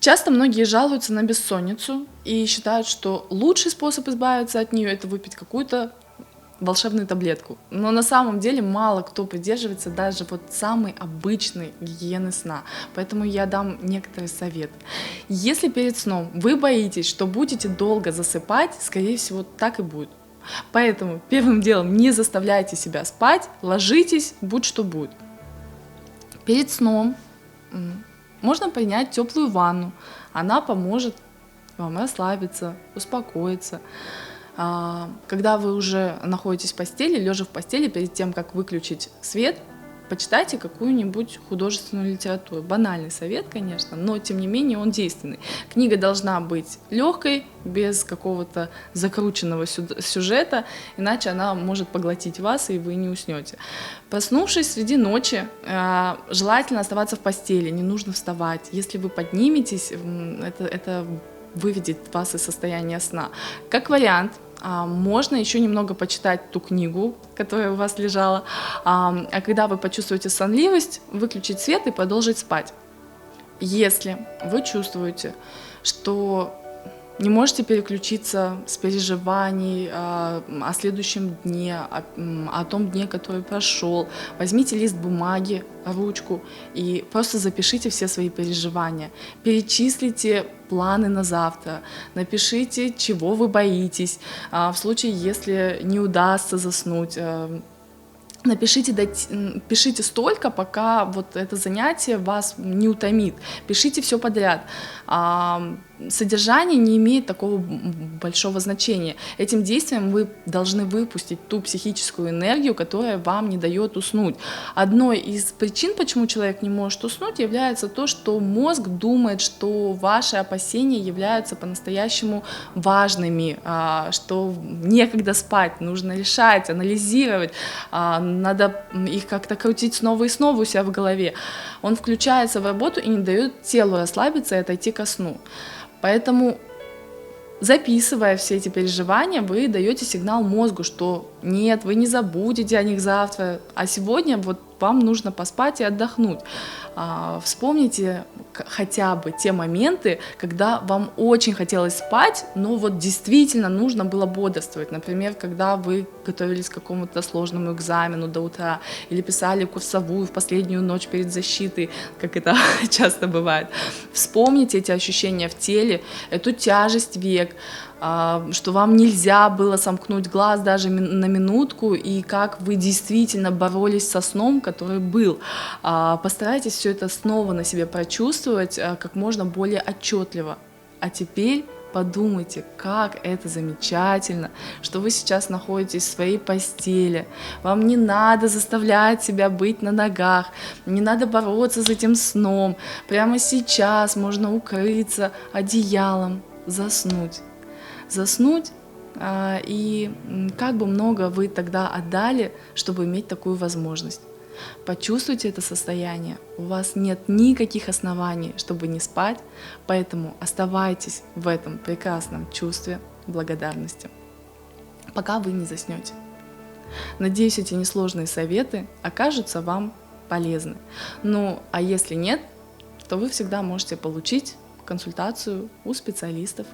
Часто многие жалуются на бессонницу и считают, что лучший способ избавиться от нее — это выпить какую-то волшебную таблетку. Но на самом деле мало кто придерживается даже вот самой обычной гигиены сна. Поэтому я дам некоторые советы. Если перед сном вы боитесь, что будете долго засыпать, скорее всего, так и будет. Поэтому первым делом не заставляйте себя спать, ложитесь, будь что будет. Перед сном можно принять теплую ванну. Она поможет вам расслабиться, успокоиться. Когда вы уже находитесь в постели, лежа в постели, перед тем, как выключить свет, почитайте какую-нибудь художественную литературу. Банальный совет, конечно, но тем не менее он действенный. Книга должна быть легкой, без какого-то закрученного сюжета, иначе она может поглотить вас, и вы не уснете. Проснувшись среди ночи, желательно оставаться в постели, не нужно вставать. Если вы подниметесь, это выведет вас из состояния сна. Как вариант, можно еще немного почитать ту книгу, которая у вас лежала, а когда вы почувствуете сонливость, выключить свет и продолжить спать. Если вы чувствуете, что не можете переключиться с переживаний о следующем дне, о том дне, который прошел, возьмите лист бумаги, ручку и просто запишите все свои переживания. Перечислите планы на завтра, напишите, чего вы боитесь. В случае, если не удастся заснуть, пишите столько, пока вот это занятие вас не утомит. Пишите все подряд. Содержание не имеет такого большого значения. Этим действием вы должны выпустить ту психическую энергию, которая вам не дает уснуть. Одной из причин, почему человек не может уснуть, является то, что мозг думает, что ваши опасения являются по-настоящему важными, что некогда спать, нужно решать, анализировать, надо их как-то крутить снова и снова у себя в голове. Он включается в работу и не дает телу расслабиться и отойти ко сну. Поэтому, записывая все эти переживания, вы даете сигнал мозгу, что нет, вы не забудете о них завтра, а сегодня вот вам нужно поспать и отдохнуть. Вспомните хотя бы те моменты, когда вам очень хотелось спать, но вот действительно нужно было бодрствовать. Например, когда вы готовились к какому-то сложному экзамену до утра или писали курсовую в последнюю ночь перед защитой, как это часто бывает. Вспомните эти ощущения в теле, эту тяжесть век, что вам нельзя было сомкнуть глаз даже на минутку, и как вы действительно боролись со сном, который был. Постарайтесь все это снова на себе прочувствовать как можно более отчетливо. А теперь подумайте, как это замечательно, что вы сейчас находитесь в своей постели. Вам не надо заставлять себя быть на ногах, не надо бороться с этим сном. Прямо сейчас можно укрыться одеялом, заснуть. И как бы много вы тогда отдали, чтобы иметь такую возможность. Почувствуйте это состояние. У вас нет никаких оснований, чтобы не спать, поэтому оставайтесь в этом прекрасном чувстве благодарности, пока вы не заснете. Надеюсь, эти несложные советы окажутся вам полезны. Ну, а если нет, то вы всегда можете получить консультацию у специалистов.